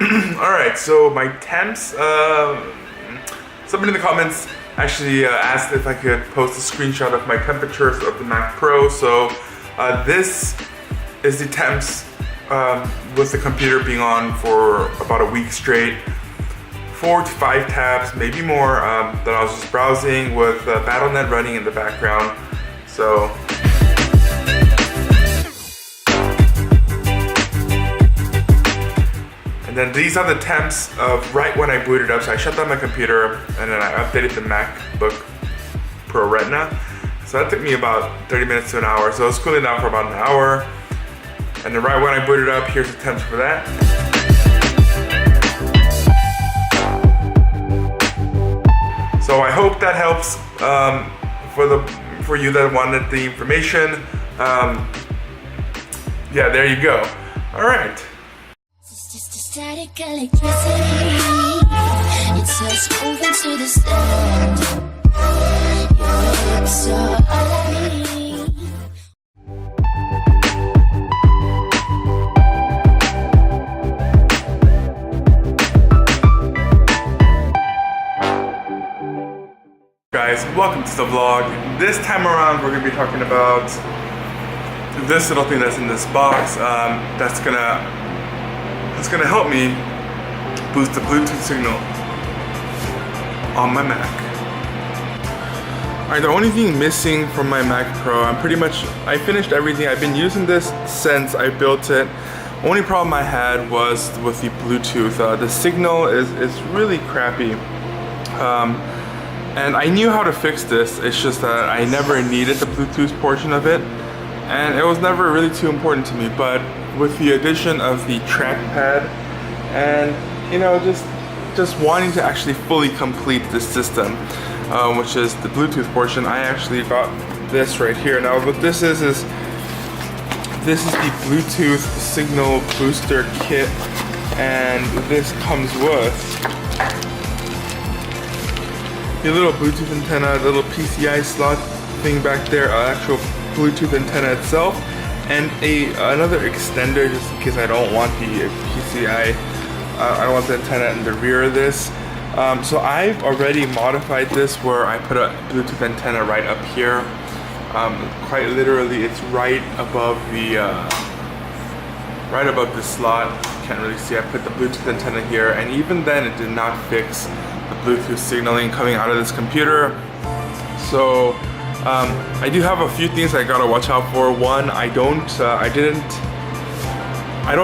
Alright, so my temps, somebody in the comments actually asked if I could post a screenshot of my temperatures of the Mac Pro. So this is the temps with the computer being on for about a week straight. 4 to 5 tabs, maybe more, that I was just browsing with Battle.net running in the background. So and then these are the temps of right when I booted up. So I shut down my computer and then I updated the MacBook Pro Retina. So that took me about 30 minutes to an hour. So it was cooling down for about an hour. And then right when I booted up, here's the temps for that. So I hope that helps for you that wanted the information. Yeah, there you go. All right. It's just a static electricity. It's us moving to the sound. Your lips are all I need. Guys, welcome to the vlog. This time around we're going to be talking about this little thing that's in this box that's gonna help me boost the Bluetooth signal on my Mac. Alright, the only thing missing from my Mac Pro, I finished everything. I've been using this since I built it. Only problem I had was with the Bluetooth. The signal is really crappy. And I knew how to fix this, it's just that I never needed the Bluetooth portion of it, and it was never really too important to me. But with the addition of the trackpad and, you know, just wanting to actually fully complete this system, which is the Bluetooth portion, I actually got this right here. Now what this is the Bluetooth signal booster kit, and this comes with the little Bluetooth antenna, the little PCI slot thing back there, actual Bluetooth antenna itself, and another extender just in case I don't want the PCI, I don't want the antenna in the rear of this. So I've already modified this where I put a Bluetooth antenna right up here. Quite literally, it's right above the slot. Can't really see. I put the Bluetooth antenna here, and even then it did not fix the Bluetooth signaling coming out of this computer. So I do have a few things I gotta watch out for. One, I don't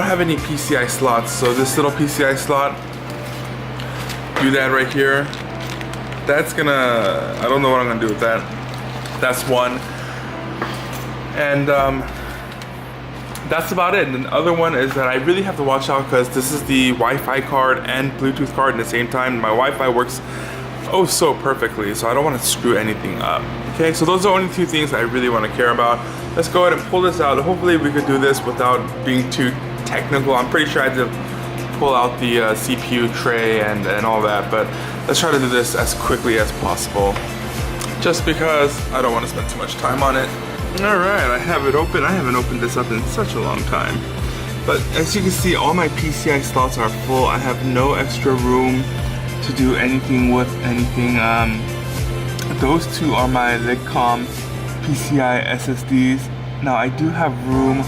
have any PCI slots, so this little PCI slot, do that right here. I don't know what I'm gonna do with that. That's one. And that's about it. And the other one is that I really have to watch out because this is the Wi-Fi card and Bluetooth card at the same time. My Wi-Fi works oh so perfectly, so I don't want to screw anything up. Okay, so those are the only two things I really want to care about. Let's go ahead and pull this out. Hopefully we could do this without being too technical. I'm pretty sure I had to pull out the CPU tray and all that, but let's try to do this as quickly as possible, just because I don't want to spend too much time on it. Alright, I have it open. I haven't opened this up in such a long time. But as you can see, all my PCI slots are full. I have no extra room to do anything with anything. Those two are my Ligcom PCI SSDs. Now I do have room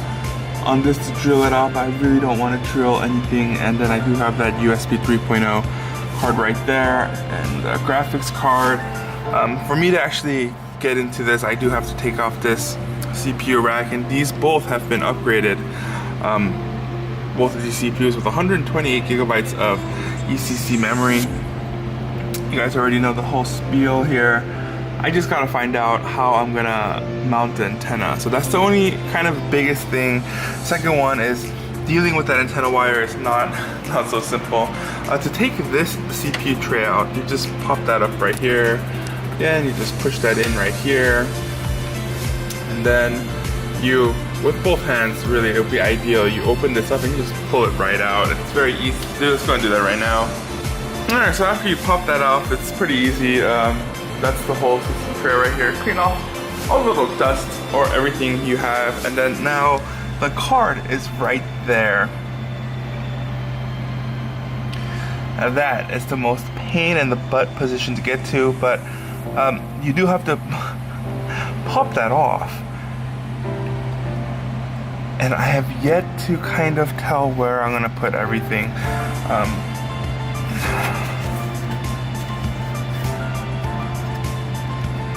on this to drill it out, but I really don't want to drill anything. And then I do have that USB 3.0 card right there, and a graphics card. For me to actually get into this, I do have to take off this CPU rack, and these both have been upgraded. Both of these CPUs with 128 gigabytes of ECC memory. You guys already know the whole spiel here. I just gotta find out how I'm gonna mount the antenna. So that's the only kind of biggest thing. Second one is dealing with that antenna wire is not so simple. To take this CPU tray out, you just pop that up right here. Yeah, and you just push that in right here, and then you, with both hands, really it would be ideal, you open this up and you just pull it right out. It's very easy to do. Let's go and do that right now. Alright, so after you pop that off, it's pretty easy. That's the whole system tray right here. Clean off all the little dust or everything you have, and then now the card is right there. that is the most pain in the butt position to get to, but you do have to pop that off. And I have yet to kind of tell where I'm gonna put everything.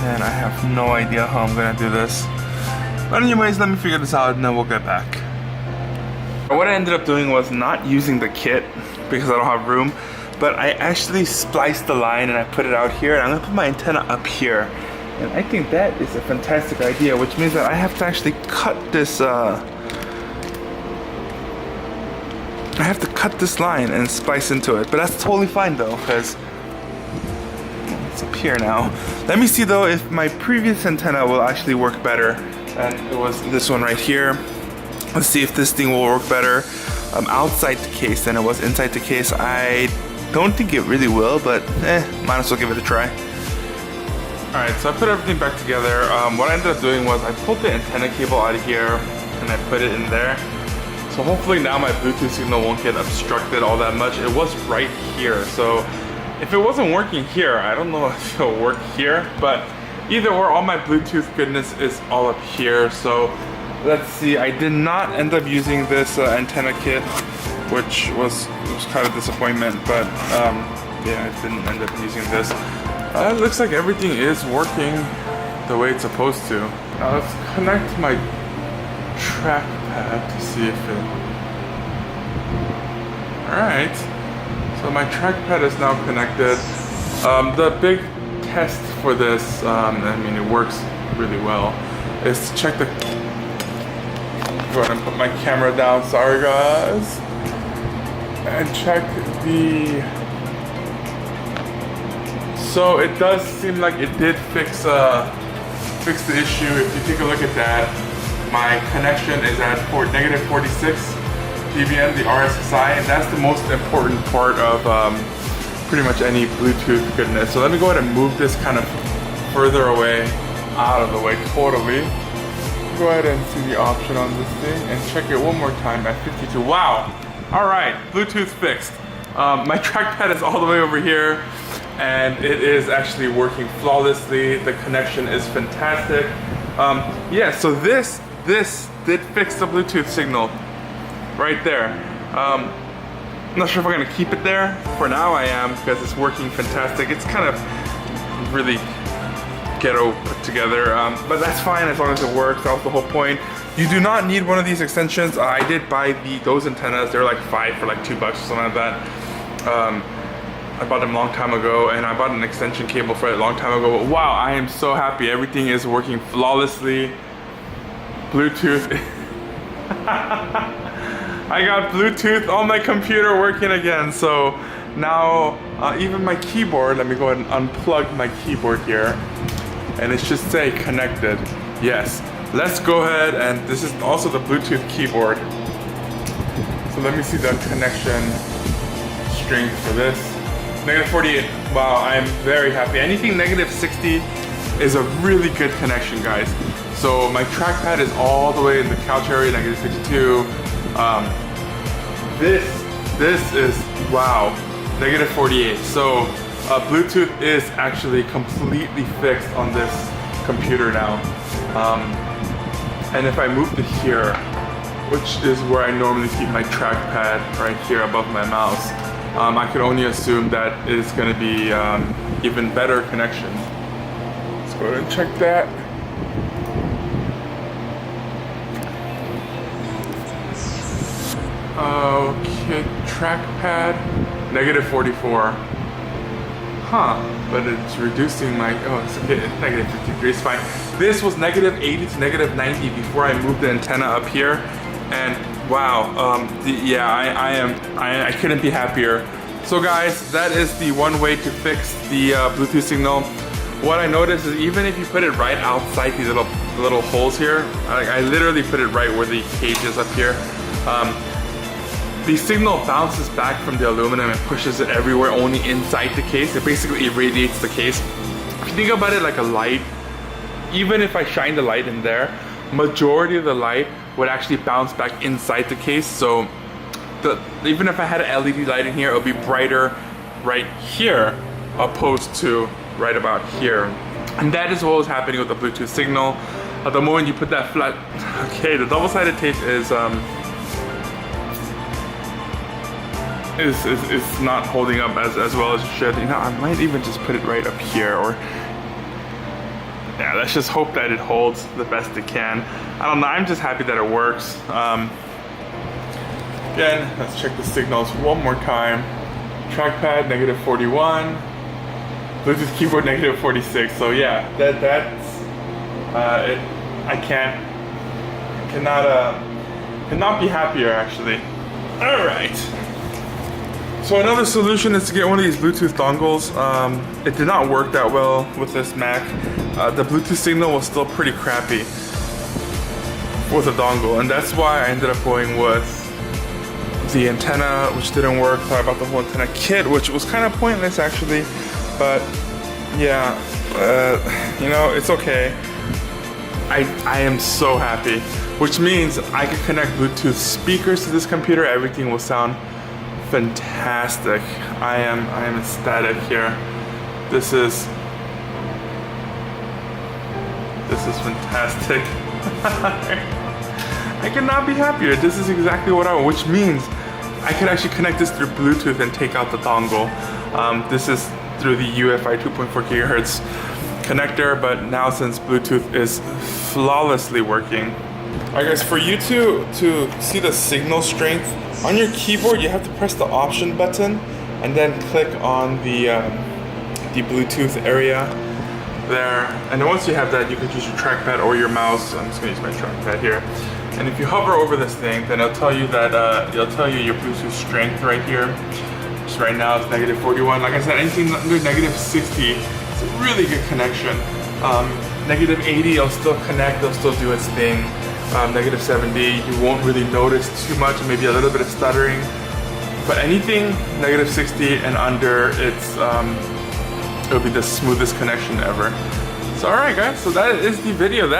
And I have no idea how I'm gonna do this. But anyways, let me figure this out and then we'll get back. What I ended up doing was not using the kit because I don't have room, but I actually spliced the line and I put it out here, and I'm gonna put my antenna up here. And I think that is a fantastic idea, which means that I have to actually cut this I have to cut this line and splice into it, but that's totally fine though, because it's up here now. Let me see though if my previous antenna will actually work better. And it was this one right here. Let's see if this thing will work better outside the case than it was inside the case. I don't think it really will, but might as well give it a try. Alright, so I put everything back together. What I ended up doing was I pulled the antenna cable out of here and I put it in there. So hopefully now my Bluetooth signal won't get obstructed all that much. It was right here, so if it wasn't working here, I don't know if it'll work here, but either or, all my Bluetooth goodness is all up here. So let's see, I did not end up using this antenna kit, which was kind of a disappointment, but yeah, I didn't end up using this. It looks like everything is working the way it's supposed to. Now let's connect my trackpad to see if it... Alright, so my trackpad is now connected. The big test for this, I mean it works really well, is to check the... Go ahead and put my camera down, sorry guys. And check the... So it does seem like it did fix the issue. If you take a look at that, my connection is at negative 46 dBm, the RSSI, and that's the most important part of pretty much any Bluetooth goodness. So let me go ahead and move this kind of further away, out of the way totally. Go ahead and see the option on this thing and check it one more time at 52. Wow! Alright, Bluetooth fixed. My trackpad is all the way over here, and it is actually working flawlessly. The connection is fantastic. Yeah, so this did fix the Bluetooth signal right there. I'm not sure if I'm gonna keep it there. For now I am, because it's working fantastic. It's kind of really ghetto put together, but that's fine as long as it works. That was the whole point. You do not need one of these extensions. I did buy those antennas. They're like $5 for like $2 or something like that. I bought them a long time ago, and I bought an extension cable for it a long time ago. But wow, I am so happy. Everything is working flawlessly. Bluetooth. I got Bluetooth on my computer working again. So now even my keyboard, let me go ahead and unplug my keyboard here. And it should say connected. Yes. Let's go ahead, and this is also the Bluetooth keyboard. So let me see the connection strength for this. Negative 48. Wow, I'm very happy. Anything negative 60 is a really good connection, guys. So my trackpad is all the way in the couch area, negative 62. This is, wow, negative 48. So Bluetooth is actually completely fixed on this computer now. And if I move to here, which is where I normally keep my trackpad, right here above my mouse, I could only assume that it's going to be even better connection. Let's go ahead and check that. Okay, trackpad, negative 44. Huh, but it's reducing my, oh, it's okay, it's negative 53, it's fine. This was negative 80 to negative 90 before I moved the antenna up here. And wow, I couldn't be happier. So guys, that is the one way to fix the Bluetooth signal. What I noticed is even if you put it right outside these little holes here, I literally put it right where the cage is up here. The signal bounces back from the aluminum and pushes it everywhere, only inside the case. It basically irradiates the case. If you think about it like a light, even if I shine the light in there, majority of the light would actually bounce back inside the case. So even if I had an LED light in here, it would be brighter right here opposed to right about here. And that is what was happening with the Bluetooth signal. At the moment you put that flat, okay, the double-sided tape is not holding up as well as it should. You know, I might even just put it right up here, or yeah, let's just hope that it holds the best it can. I don't know, I'm just happy that it works. Again, let's check the signals one more time. Trackpad, negative 41. Bluetooth keyboard, negative 46. So yeah, that's it. I cannot be happier actually. All right. So another solution is to get one of these Bluetooth dongles. It did not work that well with this Mac. The Bluetooth signal was still pretty crappy with a dongle, and that's why I ended up going with the antenna, which didn't work. Sorry about the whole antenna kit, which was kind of pointless actually, but yeah, you know, it's okay. I am so happy, which means I can connect Bluetooth speakers to this computer. Everything will sound fantastic. I am ecstatic here. This is fantastic. I cannot be happier. This is exactly what I want, which means I can actually connect this through Bluetooth and take out the dongle. This is through the UFI 2.4 gigahertz connector, but now since Bluetooth is flawlessly working. Alright guys, for you to see the signal strength, on your keyboard you have to press the option button and then click on the Bluetooth area there. And then once you have that, you can use your trackpad or your mouse. I'm just gonna use my trackpad here. And if you hover over this thing, then it'll tell you that it'll tell you your Bluetooth strength right here. Just right now it's negative 41. Like I said, anything under negative 60, it's a really good connection. Negative 80, it'll still connect, it'll still do its thing. Negative 70, you won't really notice too much, maybe a little bit of stuttering. But anything negative 60 and under, it'll be the smoothest connection ever. So alright guys, so that is the video.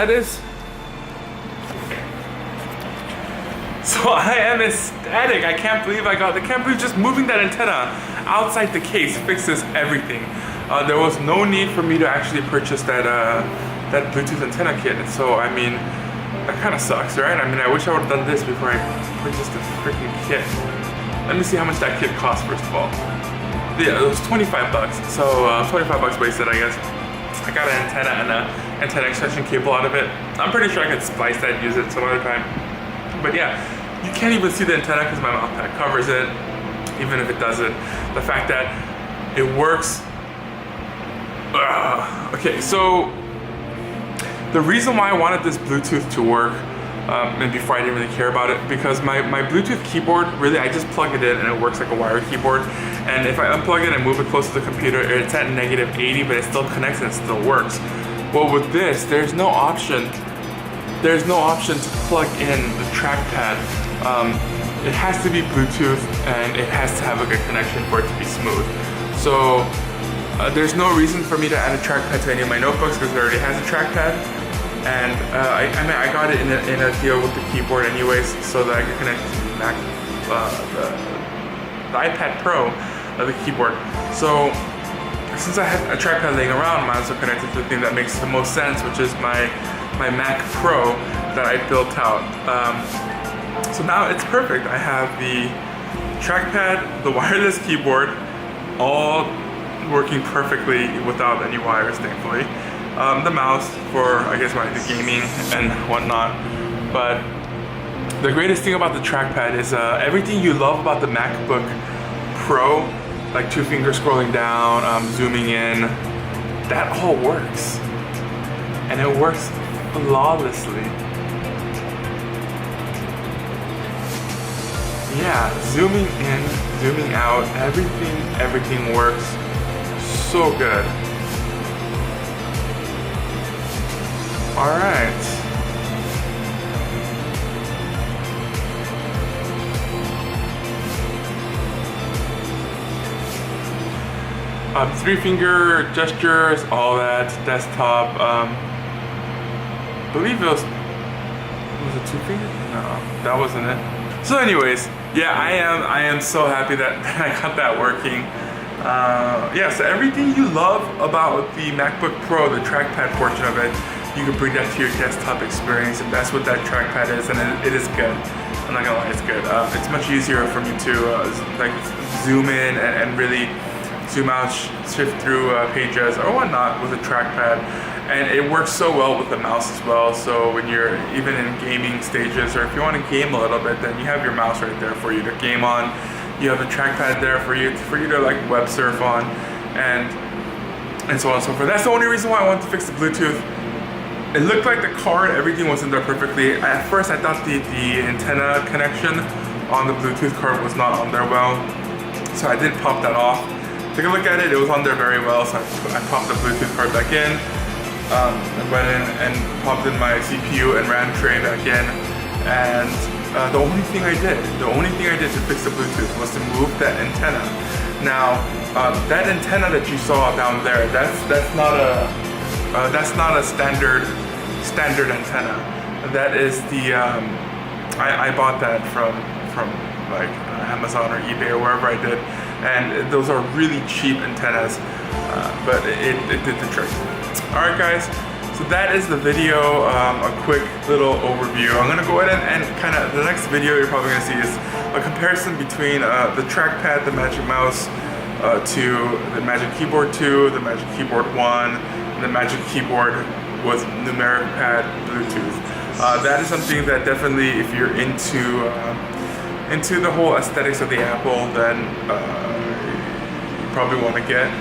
So I am ecstatic. I can't believe just moving that antenna outside the case fixes everything. There was no need for me to actually purchase that Bluetooth antenna kit. So I mean, that kind of sucks, right? I mean, I wish I would have done this before I purchased the freaking kit. Let me see how much that kit cost first of all. Yeah, it was 25 bucks. So 25 bucks wasted, I guess. I got an antenna and an antenna extension cable out of it. I'm pretty sure I could splice that and use it some other time. But yeah, you can't even see the antenna because my mouth pad covers it, even if it doesn't. The fact that it works. Okay, so the reason why I wanted this Bluetooth to work, and before I didn't really care about it, because my Bluetooth keyboard, really, I just plug it in and it works like a wired keyboard. And if I unplug it and move it close to the computer, it's at negative 80, but it still connects and it still works. Well, with this, there's no option to plug in the trackpad. It has to be Bluetooth and it has to have a good connection for it to be smooth. So there's no reason for me to add a trackpad to any of my notebooks because it already has a trackpad. And I mean, I got it in a deal with the keyboard anyways, so that I could connect to the Mac, the iPad Pro of the keyboard. So since I had a trackpad laying around, I might as well connect it to the thing that makes the most sense, which is my Mac Pro that I built out. So now it's perfect. I have the trackpad, the wireless keyboard, all working perfectly without any wires, thankfully. The mouse for, I guess, the gaming and whatnot. But the greatest thing about the trackpad is everything you love about the MacBook Pro, like 2-finger scrolling down, zooming in, that all works. And it works flawlessly. Yeah, zooming in, zooming out, everything works so good. All right. Three-finger gestures, all that, desktop. I believe it was it 2-finger? No, that wasn't it. So anyways, yeah, I am so happy that I got that working. Yeah, so everything you love about the MacBook Pro, the trackpad portion of it, you can bring that to your desktop experience, and that's what that trackpad is, and it is good. I'm not gonna lie, it's good. It's much easier for me to like zoom in and really zoom out, shift through pages or whatnot with a trackpad. And it works so well with the mouse as well. So when you're even in gaming stages, or if you want to game a little bit, then you have your mouse right there for you to game on. You have a trackpad there for you to like web surf on, and so on and so forth. That's the only reason why I wanted to fix the Bluetooth. It looked like the card, everything was in there perfectly. At first, I thought the antenna connection on the Bluetooth card was not on there well, so I did pop that off. Take a look at it. It was on there very well, so I popped the Bluetooth card back in. I went in and popped in my CPU and RAM tray back in, and the only thing I did to fix the Bluetooth was to move that antenna. Now, that antenna that you saw down there, that's not a standard antenna. That is the I bought that from like Amazon or eBay or wherever I did, and those are really cheap antennas, but it did the trick. Alright guys, so that is the video, a quick little overview. I'm going to go ahead and kind of, the next video you're probably going to see is a comparison between the trackpad, the Magic Mouse, to the Magic Keyboard 2, the Magic Keyboard 1, and the Magic Keyboard with numeric pad Bluetooth. That is something that definitely, if you're into the whole aesthetics of the Apple, then you probably want to get.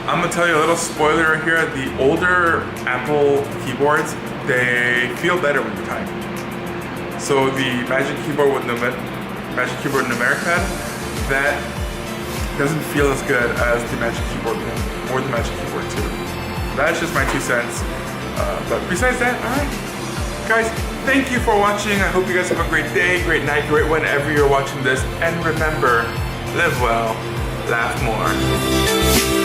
I'm gonna tell you a little spoiler here. The older Apple keyboards, they feel better when you type. So the Magic Keyboard with Magic Keyboard numeric pad, that doesn't feel as good as the Magic Keyboard 1 or the Magic Keyboard 2. That's just my 2 cents. But besides that, alright. Guys, thank you for watching. I hope you guys have a great day, great night, great whenever you're watching this. And remember, live well, laugh more.